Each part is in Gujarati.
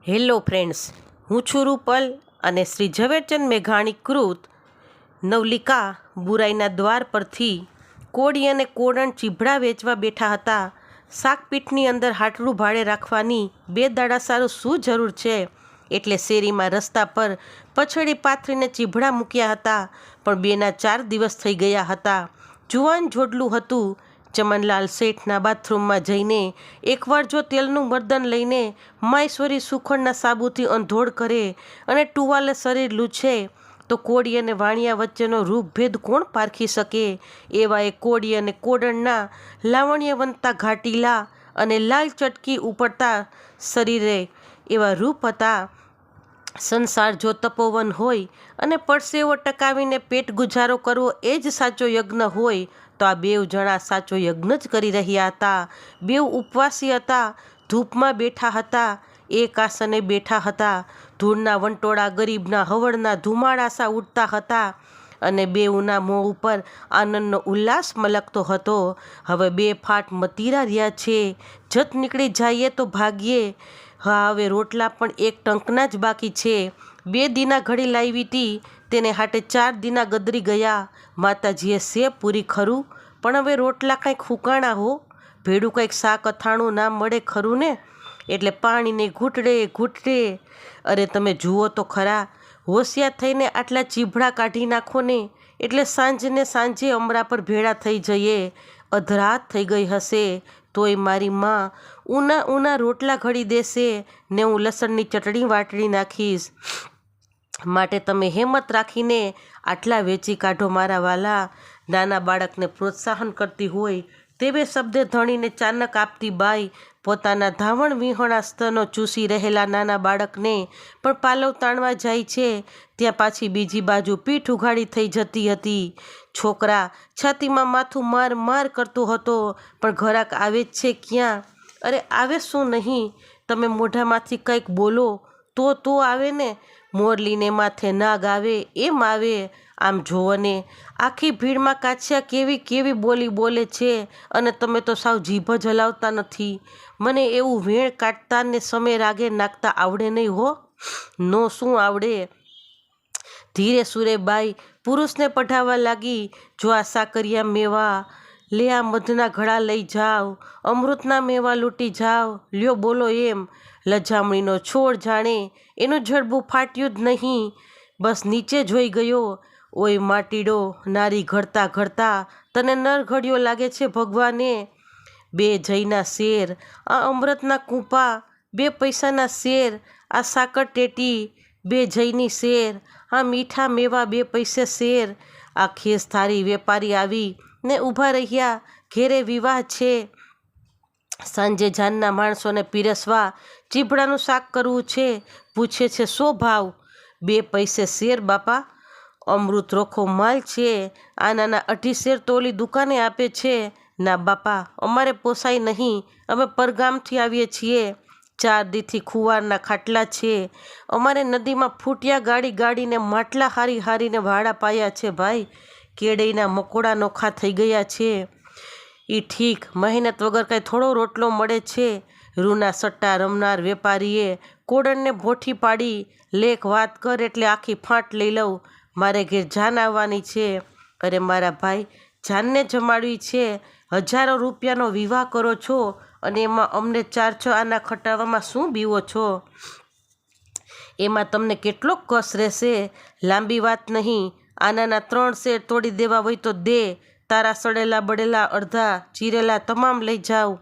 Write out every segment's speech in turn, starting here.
હેલો ફ્રેન્ડ્સ, હું છું રૂપલ અને શ્રી ઝવેરચંદ મેઘાણી કૃત નવલિકા બુરાઈના દ્વાર પરથી કોળી અને કોળણ ચીભડા વેચવા બેઠા હતા. શાકપીઠની અંદર હાટલું ભાડે રાખવાની 2 દાડા સારું શું જરૂર છે? એટલે શેરીમાં રસ્તા પર પછડી પાથરીને ચીભડા મૂક્યા હતા. પણ 2ના 4 દિવસ થઈ ગયા હતા. જુવાન જોડલું હતું. ચમનલાલ શેઠના બાથરૂમમાં જઈને એકવાર જો તેલનું મર્દન લઈને માયશ્વરી સુખડના સાબુથી અંધોડ કરે અને ટુવાલે શરીર લૂછે તો કોળી અને વાણિયા વચ્ચેનો રૂપભેદ કોણ પારખી શકે? એવા એ કોળી અને કોડણના લાવણ્યવંતા ઘાટીલા અને લાલ ચટકી ઉપડતા શરીરે એવા રૂપ હતા. સંસાર જો તપોવન હોય અને પરસેવો ટકાવીને પેટ ગુજારો કરવો એ જ સાચો યજ્ઞ હોય તો આ 2 જણા સાચો યજ્ઞ જ કરી રહ્યા હતા. 2 ઉપવાસી હતા. ધૂપમાં બેઠા હતા. એક આસને બેઠા હતા. ધૂળના વંટોળા ગરીબના હવળના ધુમાડાસા ઉડતા હતા અને 2ના મોં ઉપર આનંદનો ઉલ્લાસ મલકતો હતો. હવે 2 ફાટ મતીરા રહ્યા છે. જત નીકળી જઈએ તો ભાગીએ. હા, હવે રોટલા પણ એક ટંકના જ બાકી છે. 2 દીના ઘડી લાવી હતી તેને હાટે 4 દીના ગદરી ગયા. માતાજીએ સે પૂરી ખરું, પણ હવે રોટલા કંઈક ફૂકાણા હો. ભેડું કંઈક શાક અથાણું ના મળે ખરું ને? એટલે પાણીને ઘૂંટડે ઘૂંટડે. અરે તમે જુઓ તો ખરા, હોશિયાર થઈને આટલા ચીભડા કાઢી નાખો ને એટલે સાંજે અમરા પર ભેળા થઈ જઈએ. અધરાત થઈ ગઈ હશે તોય મારી માં ઊના રોટલા ઘડી દેશે ને હું લસણની ચટણી વાટડી નાખીશ. માટે તમે હિંમત રાખીને આટલા વેચી કાઢો મારા વાલા. નાના બાળકને પ્રોત્સાહન કરતી હોય તેવે શબ્દે ધણીને ચાનક આપતી બાઈ પોતાના ધાવણ વિહોણા સ્તનો ચૂસી રહેલા નાના બાળકને પણ પાલવ તાણવા જાય છે ત્યાં પાછી બીજી બાજુ પીઠ ઉઘાડી થઈ જતી હતી. છોકરા છાતીમાં માથું માર માર કરતો હતો, પણ ઘરાક આવે જ છે ક્યાં? અરે આવે શું નહીં? તમે મોઢામાંથી કંઈક બોલો તો આવે ને. મોરલીને માથે નાગ આવે એમ આવે. આમ જોવો ને, આખી ભીડમાં કાછિયા કેવી બોલી બોલે છે અને તમે તો સાવ જીભ જ હલાવતા નથી. મને એવું વેણ કાઢતા ને સમય રાગે નાખતા આવડે નહીં હો. નો શું આવડે? ધીરે સુરે બાઈ પુરુષને પઢાવવા લાગી. જો આ સાકરિયા મેવા લે, આ મધના ઘડા લઈ જાઓ, અમૃતના મેવા લૂંટી જાઓ. લ્યો બોલો એમ. લજામણીનો છોડ જાણે એનું જડબું ફાટ્યું જ નહીં, બસ નીચે જોઈ ગયો. ઓય માટીડો, નારી ઘડતા ઘડતા તને નર ઘડ્યો લાગે છે ભગવાને. 2 જઈના શેર, આ અમૃતના કૂંપા, 2 પૈસાના શેર, આ સાકર ટેટી, 2 જઈની શેર, આ મીઠા મેવા 2 પૈસે શેર. આ ખેસ ધારી વેપારી આવી ને ઊભા રહ્યા. ઘેરે વિવાહ છે. સાંજે જાનના માણસોને પીરસવા ચીભડાનું શાક કરવું છે. પૂછે છે 100 ભાવ. 2 પૈસે શેર બાપા. અમૃત રોખો માલ છે. આનાના 2.5 શેર તો ઓલી દુકાને આપે છે. ના બાપા, અમારે પોસાય નહીં, અમે પરગામથી આવીએ છીએ. 4 દીથી ખુવારના ખાટલા છે. અમારે નદીમાં ફૂટિયા ગાડીને માટલા હારીને વાડા પાયા છે ભાઈ. કેળઈના મકોડા નોખા થઈ ગયા છે. એ ઠીક, મહેનત વગર કાંઈ થોડો રોટલો મળે છે. રૂના સટ્ટા રમનાર વેપારીએ કોડણને ભોઠી પાડી. લેખ વાત કર એટલે આખી ફાંટ લઈ લઉં. મારે ઘેર જાન આવવાની છે. અરે મારા ભાઈ, જાનને જમાડવી છે. હજારો રૂપિયાનો વિવાહ કરો છો અને એમાં અમને 4 આના ખટાવવામાં શું બીવો છો? એમાં તમને કેટલો કસ રહેશે? લાંબી વાત નહીં. આનાના 3 શેર તોડી દેવા હોય તો દે. તારા સડેલા બળેલા અડધા ચીરેલા તમામ લઈ જાઓ.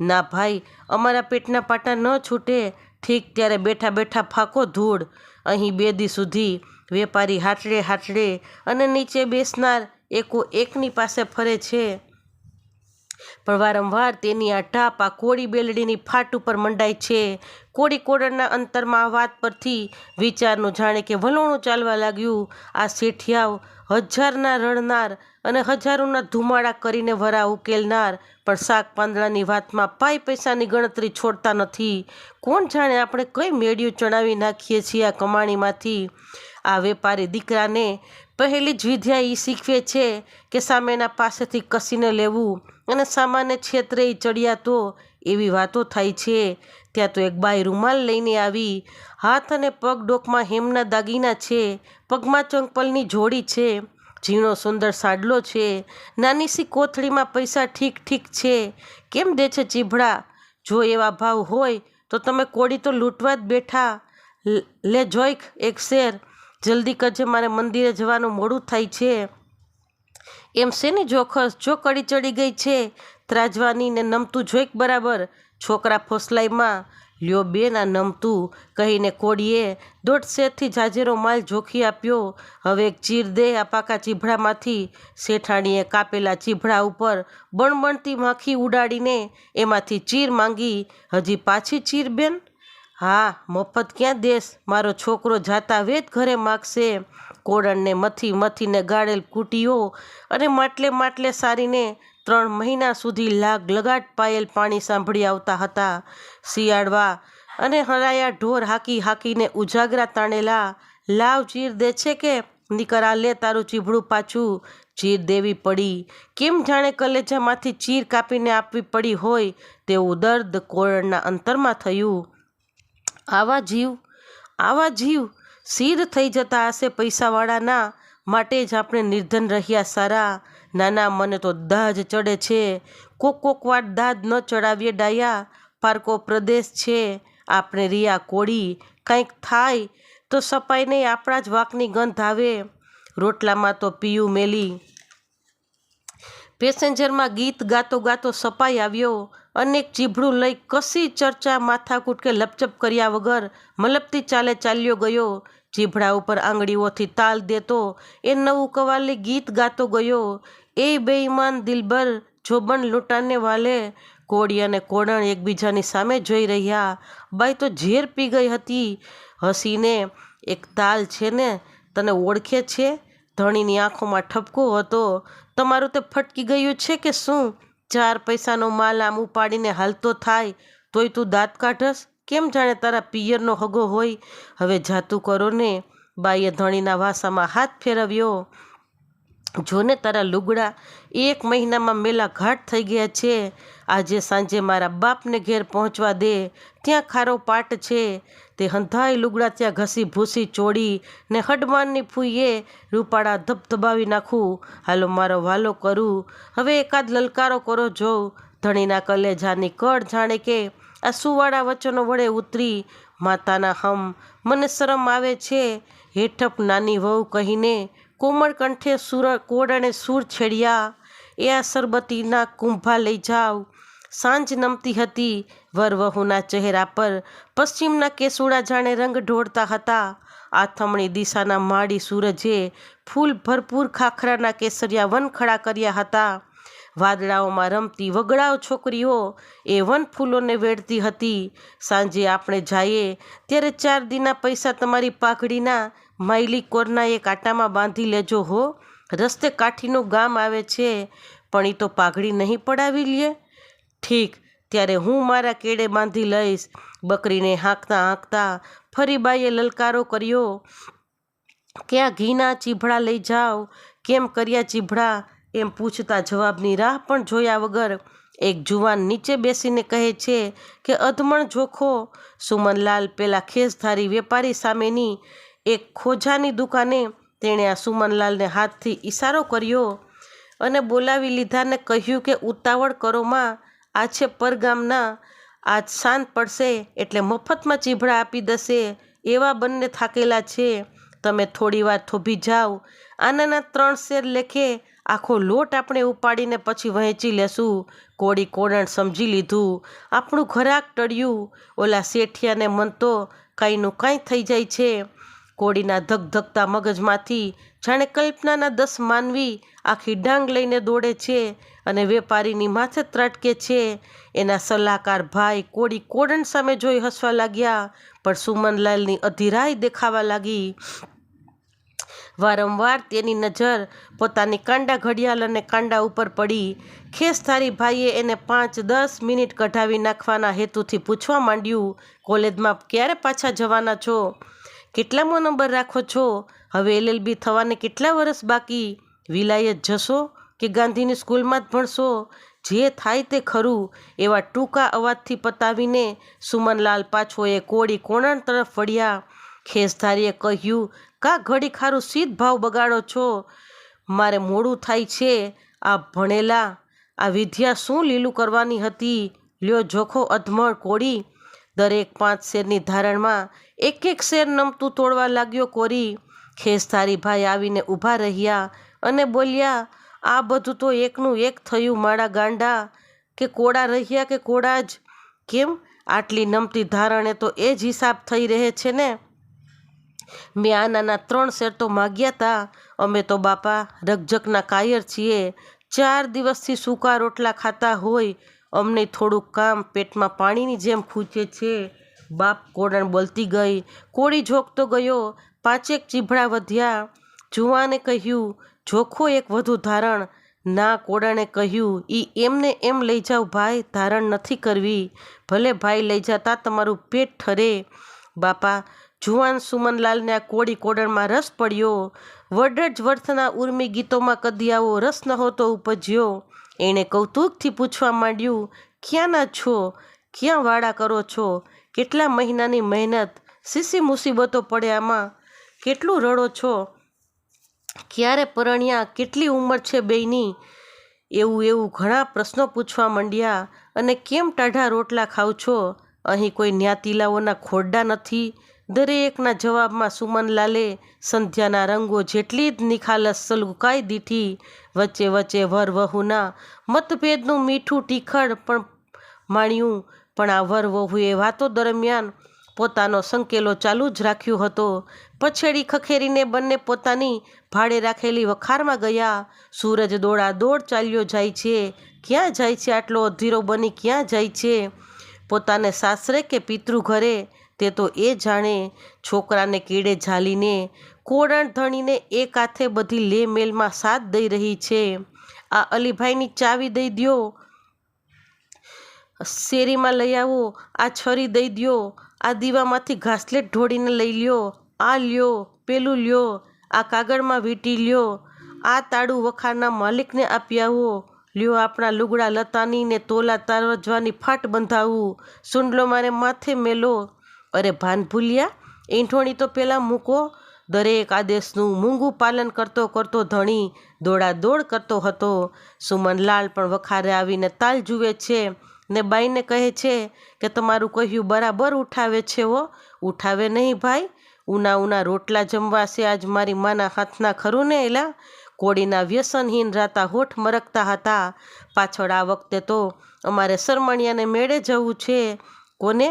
ના ભાઈ, અમારા પેટના પાટા ન છૂટે. ઠીક, ત્યારે બેઠા બેઠા ફાંકો ધૂળ. અહીં 2 દી સુધી વેપારી હાટડે અને નીચે બેસનાર એકો એકની પાસે ફરે છે. પણ વારંવાર તેની આ ટાપ આ કોળી બેલડીની ફાટ ઉપર મંડાય છે. કોળી કોડણના અંતરમાં આ વાત પરથી વિચારનું જાણે કે વલોણું ચાલવા લાગ્યું. આ શેઠિયાઓ હજારના રડનાર અને હજારોના ધુમાડા કરીને વરા ઉકેલનાર, પણ શાક પાંદડાની વાતમાં પાઈ પૈસાની ગણતરી છોડતા નથી. કોણ જાણે આપણે કઈ મેળિયું ચણાવી નાખીએ છીએ આ કમાણીમાંથી. આ વેપારી દીકરાને પહેલી જ વિદ્યા એ શીખવે છે કે સામેના પાસેથી કસીને લેવું. અને સામાન્ય છેતરે ચડ્યા તો એવી વાતો થાય છે. ત્યાં તો એક બાઈ રૂમાલ લઈને આવી. હાથ અને પગ ડોકમાં હેમના દાગીના છે, પગમાં ચંપલની જોડી છે, ઝીણો સુંદર સાડલો છે, નાની સી કોથળીમાં પૈસા ઠીક ઠીક છે. કેમ દે છે ચીભડા? જો એવા ભાવ હોય તો તમે કોડી તો લૂંટવા જ બેઠા. લે જોઈક એક શેર, જલ્દી કરજે, મારે મંદિરે જવાનું મોડું થાય છે. એમ શેની જોખસ? જો કડી ચડી ગઈ છે ત્રાજવાની ને નમતું જોઈક બરાબર. છોકરા ફોસલાઈમાં. લ્યો બેન આ નમતું, કહીને કોડીએ 1.5 શેરથી જાજેરો માલ જોખી આપ્યો. હવે એક ચીર દે આ પાકા ચીભડામાંથી. શેઠાણીએ કાપેલા ચીભડા ઉપર બણબણતી માખી ઉડાડીને એમાંથી ચીર માંગી. હજી પાછી ચીર બેન? હા, મફત ક્યાં દેશ? મારો છોકરો જાતા વેત ઘરે માગશે. કોળણને મથી મથીને ગાળેલ કૂટીઓ અને માટલે સારીને 3 મહિના સુધી લગાટ પાયેલ પાણી સાંભળી આવતા હતા. શિયાળવા અને હરાયા ઢોર હાકીને ઉજાગરા તાણેલા. લાવ ચીર દે છે કે નીકરા, લે તારું ચીભડું પાછું. ચીર દેવી પડી. કેમ જાણે કલેજામાંથી ચીર કાપીને આપવી પડી હોય તેવું દર્દ કોળણના અંતરમાં થયું. આવા જીવ સીધ થઈ જતા હશે પૈસાવાળાના, માટે જ આપણે નિર્ધન રહ્યા સારા. નાના, મને તો દાજ ચડે છે. કોક વાર દાદ ન ચડાવીએ ડાયા. પારકો પ્રદેશ છે આપણે રિયા કોળી. કંઈક થાય તો સપાઈ નહીં, આપણા જ વાંકની ગંધ આવે. રોટલામાં તો પીયું મેલી. પેસેન્જરમાં ગીત ગાતો સપાઈ આવ્યો. અનેક ચીભડું લઈ કશી ચર્ચા માથાકૂટ કે લપચપ કર્યા વગર મલપતી ચાલે ચાલ્યો ગયો. ચીભડા ઉપર આંગળીઓથી તાલ દેતો એ નવું કવાલી ગીત ગાતો ગયો. એ બેઈમાન દિલબર જોબન લૂંટાને વાલે. કોળી અને કોળણ એકબીજાની સામે જોઈ રહ્યા. બાઈ તો ઝેર પી ગઈ હતી. હસીને, એક તાલ છે ને, તને ઓળખે છે? ધણીની આંખોમાં ઠપકો હતો. તમારું તે ફટકી ગયું છે કે શું? 4 પૈસાનો માલ આમ ઉપાડીને હાલતો થાય તોય તું દાંત કાઢસ? કેમ જાણે તારા પિયરનો હગો હોય. હવે જાતું કરો ને. બાઈએ ધણીના વાસામાં હાથ ફેરવ્યો. જોને તારા લુગડા 1 મહિનામાં મેલા ઘાટ થઈ ગયા છે. આજે સાંજે મારા બાપને ઘેર પહોંચવા દે, ત્યાં ખારો પાટ છે. તે હંધાઈ લુગડા ત્યાં ઘસી ભૂસી ચોડી ને હડમાનની ફૂઈએ રૂપાળા ધબધબાવી નાખું. હાલો મારો વાલો કરું. હવે એકાદ લલકારો કરો જોઉં. ધણીના કલેજાની કળ જાણે કે આ સુવાળા વચનો વડે ઉતરી. માતાના હમ, મને શરમ આવે છે. હેઠપ નાની વહુ કહીને કોમળ કંઠે કોળણે સૂર છેડ્યા. એ આ સરબતીના કુંભા લઈ જાવ. સાંજ નમતી હતી. વરવહુના ચહેરા પર પશ્ચિમના કેસુડા જાણે રંગ ઢોળતા હતા. આથમણી દિશાના માડી સૂરજે ફૂલ ભરપૂર ખાખરાના કેસરિયા વનખડા કર્યા હતા. વાદળાઓમાં રમતી વગડાઓ છોકરીઓ એ વન ફૂલોને વેડતી હતી. સાંજે આપણે જઈએ ત્યારે 4 દીના પૈસા તમારી પાઘડીના માયલી કોરના એક આટામાં બાંધી લેજો હો. રસ્તે કાઠીનું ગામ આવે છે, પણ એ તો પાઘડી નહીં પડાવી લે. ઠીક, ત્યારે હું મારા કેડે બાંધી લઈશ. બકરીને હાંકતા ફરી બાઈએ લલકારો કર્યો કે આ ઘીના ચીભડા લઈ જાઓ. કેમ કર્યા ચીભડા? એમ પૂછતા જવાબની રાહ પણ જોયા વગર એક જુવાન નીચે બેસીને કહે છે કે અધમણ જોખો. સુમનલાલ પેલા ખેસધારી વેપારી સામેની એક ખોજાની દુકાને તેણે આ સુમનલાલને હાથથી ઈશારો કર્યો અને બોલાવી લીધાને કહ્યું કે ઉતાવળ કરો માં, આ છે પરગામના. આજ શાંત પડશે એટલે મફતમાં ચીભડા આપી દેશે. એવા બંને થાકેલા છે. તમે થોડી વાર થોભી જાઓ. આનાના 3 શેર લેખે આખો લોટ આપણે ઉપાડીને પછી વહેંચી લેશું. કોળી કોળણ સમજી લીધું. આપણું ઘરાક ટળ્યું. ઓલા શેઠિયાને મન તો કાંઈનું કાંઈ થઈ જાય છે. કોળીના ધગધગતા મગજમાંથી જાણે કલ્પનાના 10 માનવી આખી ડાંગ લઈને દોડે છે અને વેપારીની માથે ત્રાટકે છે. એના સલાહકાર ભાઈ કોળી કોળણ સામે જોઈ હસવા લાગ્યા, પણ સુમનલાલની અધીરાઈ દેખાવા લાગી. વારંવાર તેની નજર પોતાની કાંડા ઘડિયાળ અને કાંડા ઉપર પડી. ખેસધારી ભાઈએ એને 5-10 મિનિટ કઢાવી નાખવાના હેતુથી પૂછવા માંડ્યું, કોલેજમાં ક્યારે પાછા જવાના છો? કેટલામો નંબર રાખો છો? હવે LLB થવાને કેટલા વર્ષ બાકી? વિલાયત જશો કે ગાંધીની સ્કૂલમાં જ ભણશો? જે થાય તે ખરું, એવા ટૂંકા અવાજથી પતાવીને સુમનલાલ પાછો એ કોળી કોણણ તરફ વળ્યા. ખેસધારીએ કહ્યું, કા ઘડી ખારું સીધ ભાવ બગાડો છો? મારે મોડું થાય છે. આ ભણેલા આ વિદ્યા શું લીલું કરવાની હતી? લ્યો જોખો અધમણ કોળી. દરેક 5 શેરની ધારણમાં એક એક શેર નમતું તોડવા લાગ્યો કોરી. ખેસધારી ભાઈ આવીને ઊભા રહ્યા અને બોલ્યા, આ બધું તો એકનું એક થયું મારા ગાંડા. કે કોડા રહ્યા કે કોડા જ? કેમ આટલી નમતી ધારણે તો એ જ હિસાબ થઈ રહે છે ને? મેં આનાના 3 શેર તો માગ્યા તા. અમે તો બાપા રકઝકના કાયર છીએ. 4 દિવસથી સૂકા રોટલા ખાતા હોય. અમને થોડુંક કામ પેટમાં પાણીની જેમ ખૂંચે છે. બાપ, કોડણ બોલતી ગઈ. કોળી જોગતો ગયો. 5 ચીભડા વધ્યા. જુવાને કહ્યું, જોખો એક વધુ ધારણ. ના, કોડણે કહ્યું, ઈ એમને એમ લઈ જાઓ ભાઈ, ધારણ નથી કરવી. ભલે ભાઈ લઈ જતા તમારું પેટ ઠરે. બાપા, જુવાન સુમનલાલને આ કોળી કોડણમાં રસ પડ્યો. વડ જ વર્થના ઉર્મી ગીતોમાં કદી આવો રસ નહોતો ઉપજ્યો. એણે કૌતુકથી પૂછવા માંડ્યું, ક્યાંના છો? ક્યાં વાડા કરો છો? કેટલા મહિનાની મહેનત, સીસી મુસીબતો પડે આમાં. કેટલું રડો છો? ક્યારે પરણ્યા? કેટલી ઉંમર છે બેયની? એવું ઘણા પ્રશ્નો પૂછવા માંડ્યા. અને કેમ ટાઢા રોટલા ખાવ છો? અહીં કોઈ ન્યાતીલાઓના ખોરડા નથી? દરેકના જવાબમાં સુમનલાલે સંધ્યાના રંગો જેટલી જ નિખાલસ સલુકાઈ દીઠી. વચ્ચે વચ્ચે વર વહુના મતભેદનું મીઠું ટીખળ પણ માણ્યું. પણ આ વર વહુએ વાતો દરમિયાન પોતાનો સંકેલો ચાલુ જ રાખ્યો હતો. પછેડી ખખેરીને બંને પોતાની ભાડે રાખેલી વખારમાં ગયા. સૂરજ દોડાદોડ ચાલ્યો જાય છે. ક્યાં જાય છે આટલો અધીરો બની? ક્યાં જાય છે? પોતાને સાસરે કે પિતૃ ઘરે? તે તો એ જાણે. છોકરાને કેડે ઝાલીને કોડણ ધણીને એક હાથે બધી લે મેલમાં સાથ દઈ રહી છે. આ અલીભાઈની ચાવી દઈ દ્યો. શેરીમાં લઈ આવો. આ છરી દઈ દ્યો. આ દીવામાંથી ઘાસલેટ ઢોળીને લઈ લ્યો. આ લ્યો, પેલું લ્યો. આ કાગળમાં વીંટી લ્યો. આ તાળું વખારના માલિકને આપી આવો. લ્યો, આપણા લુગડા લતાની ને તોલા તારવજવાની ફાટ બંધાવું. સુંડલો મારે માથે મેલો. અરે ભાન ભૂલ્યા, ઈંઠોણી તો પેલા મૂકો. દરેક આદેશનું મૂંગું પાલન કરતો કરતો ધણી દોડાદોડ કરતો હતો. સુમનલાલ પણ વખારે આવીને તાલ જુએ છે ને બાઈને કહે છે કે તમારું કહ્યું બરાબર ઉઠાવે છે હો. ઉઠાવે નહીં ભાઈ, ઉના રોટલા જમવા છે આજ મારી માના હાથના, ખરું ને એલા? કોળીના વ્યસનહીન રાતા હોઠ મરકતા હતા. પાછળ આ વખતે તો અમારે સરમણિયાને મેળે જવું છે. કોને?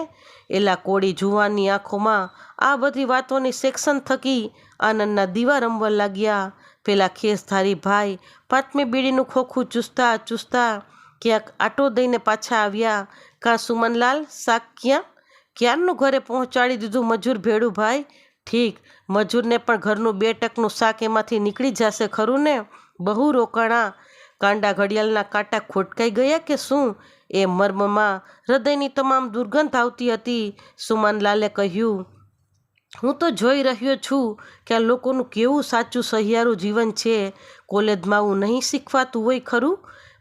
એલા કોળી જુવાનની આંખોમાં આ બધી વાતોની સેક્શન થકી આનંદના દીવા રમવા લાગ્યા. પેલા ખેસધારી ભાઈ 5મી બીડીનું ખોખું ચૂસતા ક્યાંક આટો દઈને પાછા આવ્યા. કાં સુમનલાલ, શાક ક્યારનું ઘરે પહોંચાડી દીધું મજૂર ભેડું ભાઈ? ઠીક, મજૂરને પણ ઘરનું 2 ટકનું શાક એમાંથી નીકળી જશે, ખરું ને? બહુ રોકાણા. કાંડા ઘડિયાળના કાંટા ખોટકાઈ ગયા કે શું? એ મર્મમાં હૃદયની તમામ દુર્ગંધ આવતી હતી. સુમનલાલે કહ્યું, હું તો જોઈ રહ્યો છું કે આ લોકોનું કેવું સાચું સહિયારું જીવન છે. કોલેજમાં આવું નહીં શીખવાતું હોય ખરું?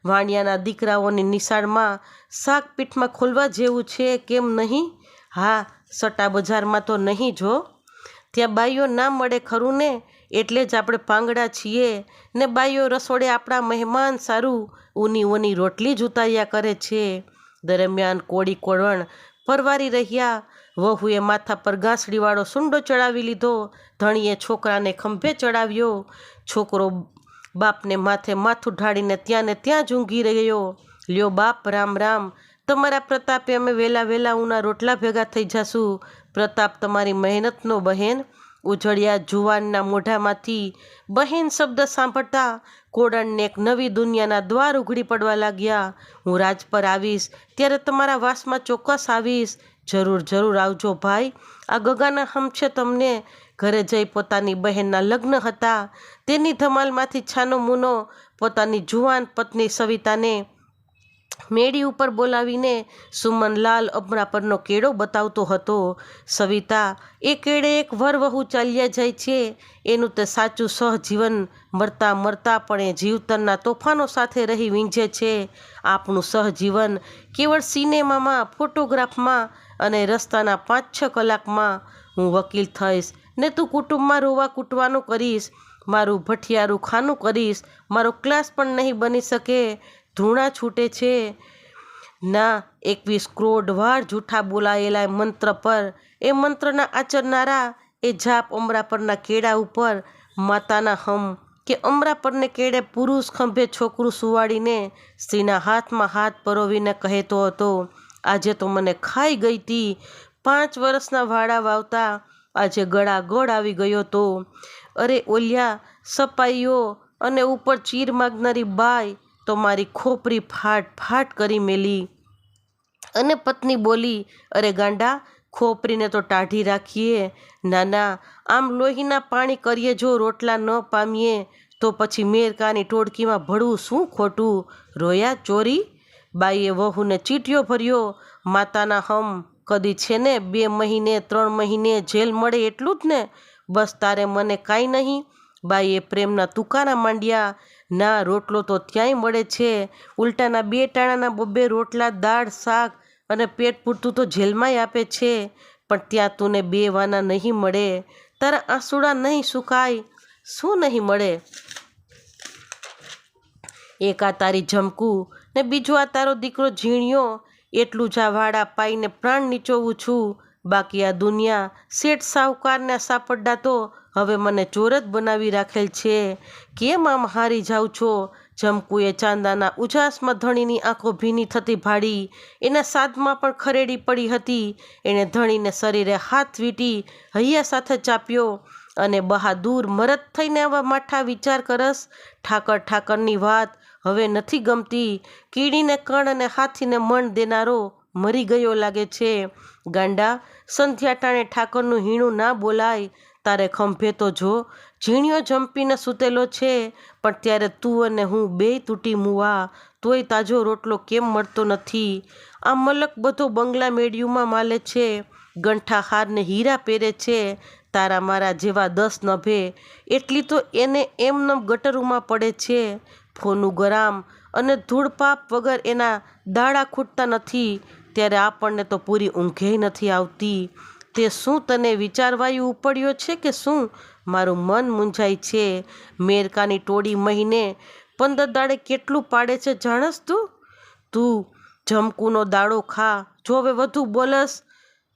વાણિયાના દીકરાઓની નિશાળમાં શાક પીઠમાં ખોલવા જેવું છે, કેમ નહીં? હા, સટ્ટા બજારમાં તો નહીં જો. ત્યાં બાઈઓ ના મળે, ખરું ને? એટલે જ આપણે પાંગડા છીએ ને બાઈઓ રસોડે આપણા મહેમાન સારું ઊની રોટલી જ ઉતાર્યા કરે છે. દરમિયાન કોળી કોળણ પરવારી રહ્યા. વહુએ માથા પર ગાંસડીવાળો સુંડો ચડાવી લીધો. ધણીએ છોકરાને ખંભે ચડાવ્યો. છોકરો બાપને માથે માથું ઢાળીને ત્યાં ને ત્યાં જ ઊંઘી રહ્યો. લ્યો બાપ, રામ રામ. તમારા પ્રતાપે અમે વહેલા ઉના રોટલા ભેગા થઈ જાશું. પ્રતાપ તમારી મહેનતનો બહેન. ઉજળિયા જુવાનના મોઢામાંથી બહેન શબ્દ સાંભળતા કોડણને એક નવી દુનિયાના દ્વાર ઉઘડી પડવા લાગ્યા. હું રાજ પર આવીશ ત્યારે તમારા વાસમાં ચોક્કસ આવીશ. જરૂર આવજો ભાઈ. આ ગગાના હમછે તમને. ઘરે જઈ પોતાની બહેનના લગ્ન હતા. તેની ધમાલમાંથી છાનો મૂનો પોતાની જુવાન પત્ની સવિતાને મેળી ઉપર બોલાવીને સુમનલાલ અમરા પરનો કેળો બતાવતો હતો. સવિતા, એ કેળે એક વરવહુ ચાલ્યા જાય છે એનું તે સાચું સહજીવન મરતા મરતા પણ એ જીવતરના તોફાનો સાથે રહી વીંઝે છે. આપણું સહજીવન કેવળ સિનેમામાં, ફોટોગ્રાફમાં અને રસ્તાના 5-6 કલાકમાં. હું વકીલ થઈશ ને તું કુટુંબમાં રોવા કૂટવાનું કરીશ, મારું ભઠિયારું ખાનું કરીશ, મારો ક્લાસ પણ નહીં બની શકે. ધૂણા છૂટે છે ના 21 કરોડ વાર જૂઠા બોલાયેલા મંત્ર પર. એ મંત્રના આચરનારા એ જાપ અમરા પરના કેળા ઉપર માતાના હમ કે અમરા પરને કેળે પુરુષ ખંભે છોકરું સુવાડીને સ્ત્રીના હાથમાં હાથ પરોવીને કહેતો હતો, આજે તો મને ખાઈ ગઈ તી. 5 વર્ષના વાડા વાવતા આજે ગળાગળ આવી ગયો તો. અરે ઓલિયા સપાઈઓ અને ઉપર ચીર માગનારી બાઈ તો મારી ખોપરી ફાટ ફાટ કરી મેલી. અને પત્ની બોલી, અરે ગાંડા, ખોપરીને તો ટાઢી રાખીએ. નાના, આમ લોહીના પાણી કરીએ જો રોટલા ન પામીએ તો પછી મેરકાની ટોળકીમાં ભળવું શું ખોટું? રોયા ચોરી? બાઈએ વહુને ચીટિયો ભર્યો. માતાના હમ, કદી છે ને 2 મહિને 3 મહિને જેલ મળે એટલું જ ને? બસ તારે મને કાંઈ નહીં. બાઈએ પ્રેમના તુકારા માંડ્યા. ના, રોટલો તો ત્યાંય મળે છે. ઉલટાના 2 ટાણાના 2 રોટલા, દાળ, શાક અને પેટ પૂરતું તો જેલમાંય આપે છે. પણ ત્યાં તુને 2 વાના નહીં મળે. તારા આંસુડા નહીં સુકાય. શું નહીં મળે? એક આ તારી જમકું ને બીજું આ તારો દીકરો ઝીણ્યો. એટલું જ આ વાડા પાઈને પ્રાણ નીચોવું છું. બાકી આ દુનિયા, શેઠ સાહુકારના સાપરડા તો હવે મને ચોર જ બનાવી રાખેલ છે. કેમ આમ હારી જાઉં છો? જમકુએ ચાંદાના ઉજાસમાં ધણીની આંખો ભીની થતી ભાળી. એના સાદમાં પણ ખરેડી પડી હતી. એણે ધણીને શરીરે હાથ વીંટી હૈયા સાથે ચાપ્યો અને બહાદુર મરદ થઈને આવા માઠા વિચાર કરસ? ઠાકરની વાત હવે નથી ગમતી. કીડીને કણ અને હાથીને મણ દેનારો મરી ગયો લાગે છે. ગાંડા, સંધ્યા ટાણે ઠાકરનું હીણું ના બોલાય. તારે ખંભે તો જો ઝીણ્યો જંપીને સૂતેલો છે, પણ ત્યારે તું અને હું બેય તૂટી મુવા. તોય તાજો રોટલો કેમ મળતો નથી? આ મલક બધો બંગલા મેળ્યુંમાં માલે છે, ગંઠા હારને હીરા પહેરે છે. તારા મારા જેવા 10 નભે એટલી તો એને એમનેમ ગટરોમાં પડે છે. ફોનું ગરામ અને ધૂળપાપ વગર એના દાડા ખૂટતા નથી. ત્યારે આપણને તો પૂરી ઊંઘેય નથી આવતી. તે શું તને વિચારવાયું ઉપડ્યો છે કે શું? મારું મન મૂંઝાય છે. મેરકાની ટોળી મહિને 15 દાડે કેટલું પાડે છે જાણસ તું? તું જમકુનો દાડો ખા. જો હવે વધુ બોલસ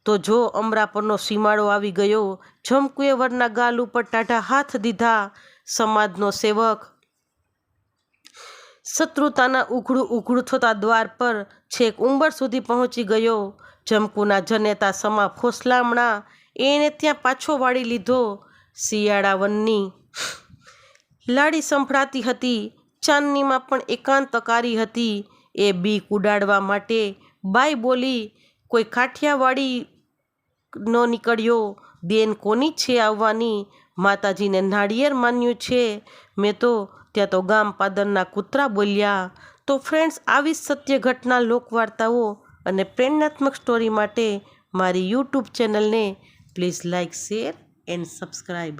તો જો અમરા પરનો સીમાડો આવી ગયો. જમકુએ વરના ગાલ ઉપર ટાઢા હાથ દીધા. સમાજનો સેવક શત્રુતાના ઉઘડું થતા દ્વાર પર છેક ઉંબર સુધી પહોંચી ગયો. જમકુના જનેતા સમા ફોસલામણા એને ત્યાં પાછો વાળી લીધો. શિયાળા વનની લાડી સંભળાતી હતી. ચાંદનીમાં પણ એકાંત અકારી હતી. એ બીક ઉડાડવા માટે બાઈ બોલી, કોઈ કાઠિયાવાડી નો નીકળ્યો? દેન કોની છે આવવાની? માતાજીને નાળિયેર માન્યું છે મેં તો. ત્યાં તો ગામ પાદરના કૂતરા બોલ્યા. તો ફ્રેન્ડ્સ, આવી સત્ય ઘટના લોકવાર્તાઓ અને પ્રેરણાત્મક સ્ટોરી માટે મારી યુટ્યુબ ચેનલને please like, share and subscribe.